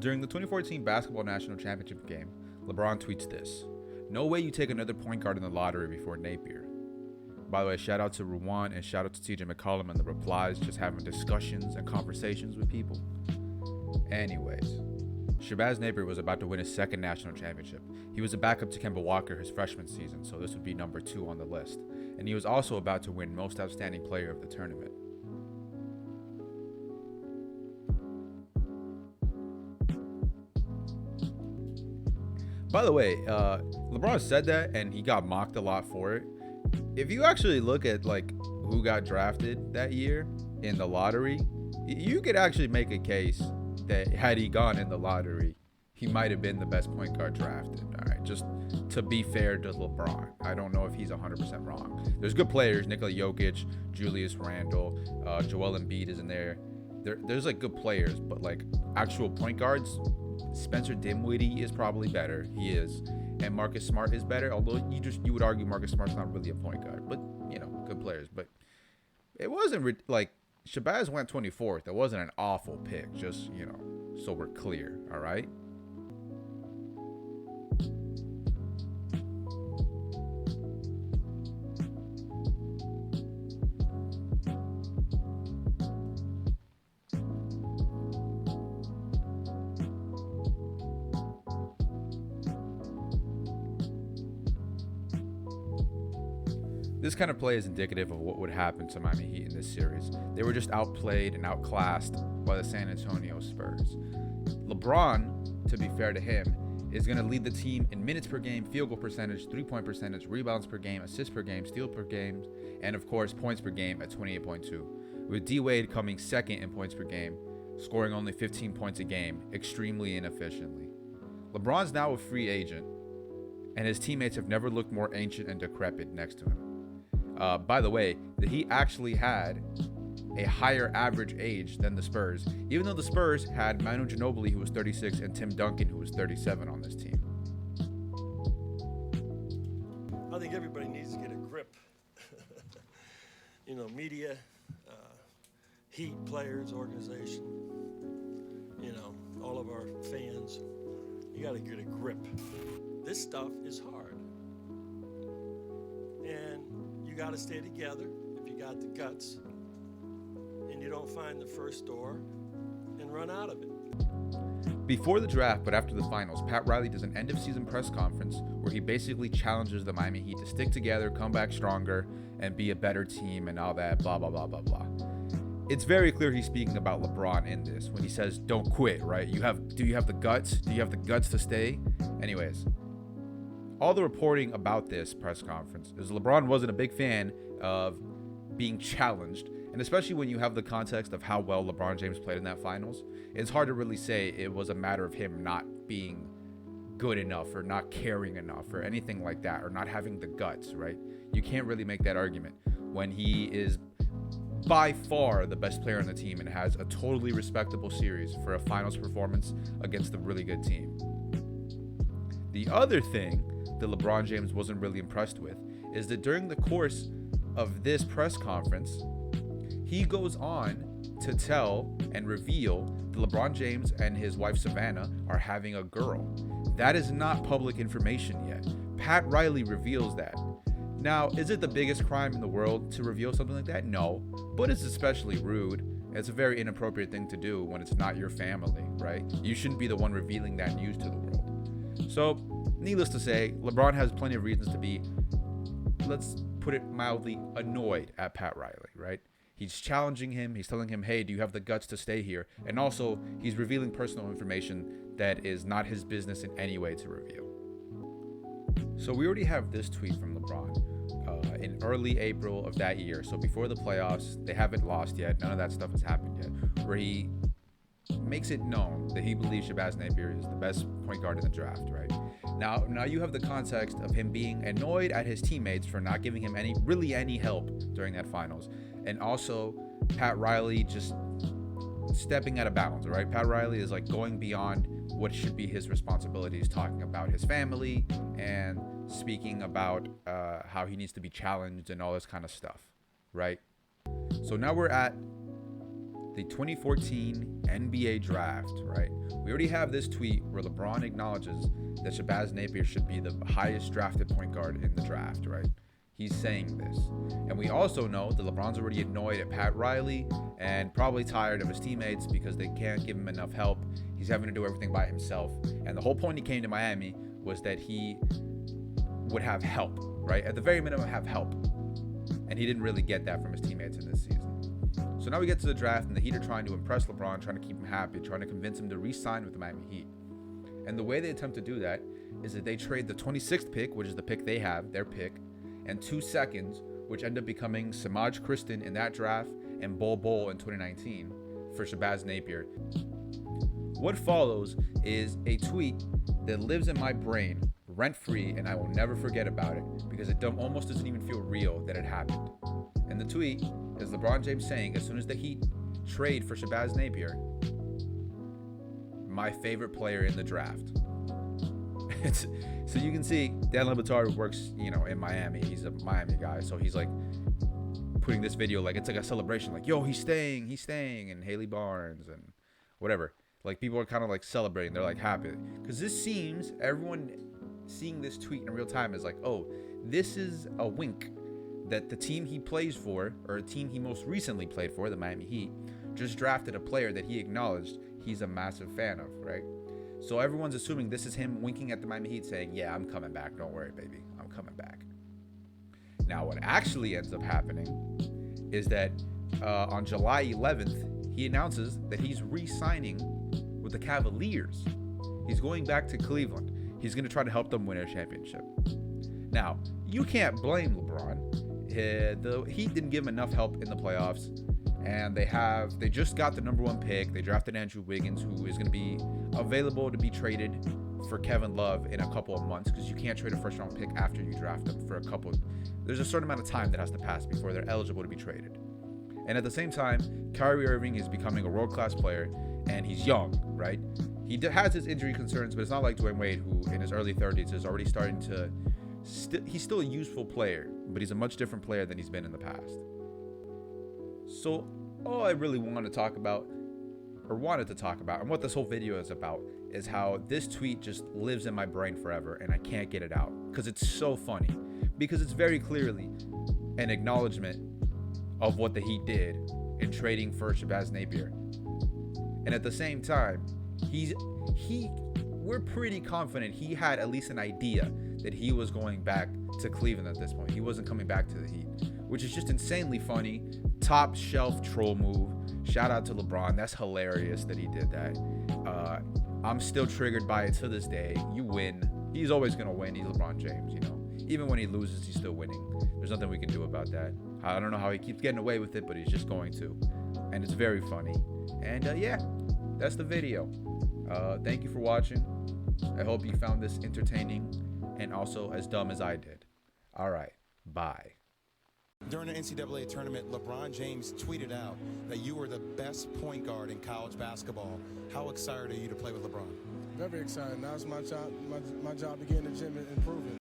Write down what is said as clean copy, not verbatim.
During the 2014 Basketball National Championship game, LeBron tweets this: "No way you take another point guard in the lottery before Napier." By the way, shout out to Ruwan and shout out to TJ McCollum and the replies, just having discussions and conversations with people. Anyways, Shabazz Napier was about to win his second national championship. He was a backup to Kemba Walker his freshman season, so this would be number 2 on the list. And he was also about to win Most Outstanding Player of the tournament. By the way, LeBron said that and he got mocked a lot for it. If you actually look at like who got drafted that year in the lottery, you could actually make a case that had he gone in the lottery, he might have been the best point guard drafted. All right, just to be fair to LeBron. I don't know if he's 100% wrong. There's good players: Nikola Jokic, Julius Randle, Joel Embiid is in there. There's like good players, but like actual point guards, Spencer Dinwiddie is probably better. He is. And Marcus Smart is better, although you would argue Marcus Smart's not really a point guard, but good players. But it wasn't like Shabazz went 24th. It wasn't an awful pick, just so we're clear. All right. This kind of play is indicative of what would happen to Miami Heat in this series. They were just outplayed and outclassed by the San Antonio Spurs. LeBron, to be fair to him, is going to lead the team in minutes per game, field goal percentage, three-point percentage, rebounds per game, assists per game, steal per game, and of course points per game at 28.2. With D-Wade coming second in points per game, scoring only 15 points a game, extremely inefficiently. LeBron's now a free agent, and his teammates have never looked more ancient and decrepit next to him. By the way, the Heat actually had a higher average age than the Spurs, even though the Spurs had Manu Ginobili, who was 36, and Tim Duncan, who was 37 on this team. I think everybody needs to get a grip. Media, Heat players, organization, all of our fans. You got to get a grip. This stuff is hard. And you got to stay together if you got the guts and you don't find the first door and run out of it. Before the draft, but after the finals, Pat Riley does an end-of-season press conference where he basically challenges the Miami Heat to stick together, come back stronger, and be a better team and all that, blah, blah, blah, blah, blah. It's very clear he's speaking about LeBron in this when he says, don't quit, right? Do you have the guts? Do you have the guts to stay? Anyways, all the reporting about this press conference is LeBron wasn't a big fan of being challenged. And especially when you have the context of how well LeBron James played in that finals, it's hard to really say it was a matter of him not being good enough or not caring enough or anything like that, or not having the guts, right? You can't really make that argument when he is by far the best player on the team and has a totally respectable series for a finals performance against a really good team. The other thing that LeBron James wasn't really impressed with is that during the course of this press conference, he goes on to tell and reveal that LeBron James and his wife Savannah are having a girl. That is not public information yet. Pat Riley reveals that. Now, is it the biggest crime in the world to reveal something like that? No, but it's especially rude. It's a very inappropriate thing to do when it's not your family, right? You shouldn't be the one revealing that news to the world. So, needless to say, LeBron has plenty of reasons to be, let's put it mildly, annoyed at Pat Riley, right? He's challenging him. He's telling him, hey, do you have the guts to stay here? And also, he's revealing personal information that is not his business in any way to reveal. So we already have this tweet from LeBron in early April of that year. So before the playoffs, they haven't lost yet. None of that stuff has happened yet. Where he makes it known that he believes Shabazz Napier is the best point guard in the draft, right? Now you have the context of him being annoyed at his teammates for not giving him any help during that finals. And also Pat Riley just stepping out of bounds, right? Pat Riley is like going beyond what should be his responsibilities, talking about his family and speaking about how he needs to be challenged and all this kind of stuff, right? So now we're at the 2014 NBA draft, right? We already have this tweet where LeBron acknowledges that Shabazz Napier should be the highest drafted point guard in the draft, right? He's saying this. And we also know that LeBron's already annoyed at Pat Riley and probably tired of his teammates because they can't give him enough help. He's having to do everything by himself. And the whole point he came to Miami was that he would have help, right? At the very minimum, have help. And he didn't really get that from his teammates in this season. So now we get to the draft, and the Heat are trying to impress LeBron, trying to keep him happy, trying to convince him to re-sign with the Miami Heat. And the way they attempt to do that is that they trade the 26th pick, which is the pick they have, their pick, and 2 seconds, which end up becoming Samaj Kristen in that draft and Bol Bol in 2019 for Shabazz Napier. What follows is a tweet that lives in my brain rent-free, and I will never forget about it because it almost doesn't even feel real that it happened. And the tweet is LeBron James saying, as soon as the Heat trade for Shabazz Napier, my favorite player in the draft. So you can see Dan Le Batard works, in Miami. He's a Miami guy, so he's like putting this video like it's like a celebration, like, yo, he's staying, and Haley Barnes and whatever. Like, people are kind of like celebrating. They're like happy because this seems, everyone seeing this tweet in real time is like, oh, this is a wink that the team he plays for, or a team he most recently played for, the Miami Heat, just drafted a player that he acknowledged he's a massive fan of, right? So everyone's assuming this is him winking at the Miami Heat saying, yeah, I'm coming back. Don't worry, baby. I'm coming back. Now, what actually ends up happening is that on July 11th, he announces that he's re-signing with the Cavaliers. He's going back to Cleveland. He's going to try to help them win a championship. Now, you can't blame LeBron. The Heat didn't give him enough help in the playoffs, and they just got the number 1 pick. They drafted Andrew Wiggins, who is going to be available to be traded for Kevin Love in a couple of months, because you can't trade a first-round pick after you draft them for there's a certain amount of time that has to pass before they're eligible to be traded. And at the same time, Kyrie Irving is becoming a world-class player, and he's young, right? He has his injury concerns, but it's not like Dwayne Wade, who in his early 30s is already starting to he's still a useful player, but he's a much different player than he's been in the past. So all I really wanted to talk about, and what this whole video is about, is how this tweet just lives in my brain forever, and I can't get it out because it's so funny, because it's very clearly an acknowledgement of what the Heat did in trading for Shabazz Napier. And at the same time, we're pretty confident he had at least an idea that he was going back to Cleveland at this point. He wasn't coming back to the Heat, which is just insanely funny. Top shelf troll move. Shout out to LeBron. That's hilarious that he did that. I'm still triggered by it to this day. You win. He's always going to win. He's LeBron James, Even when he loses, he's still winning. There's nothing we can do about that. I don't know how he keeps getting away with it, but he's just going to. And it's very funny. And yeah, that's the video. Thank you for watching. I hope you found this entertaining and also as dumb as I did. All right, bye. During the NCAA tournament, LeBron James tweeted out that you were the best point guard in college basketball. How excited are you to play with LeBron? Very excited. Now it's my job to get in the gym and improve it.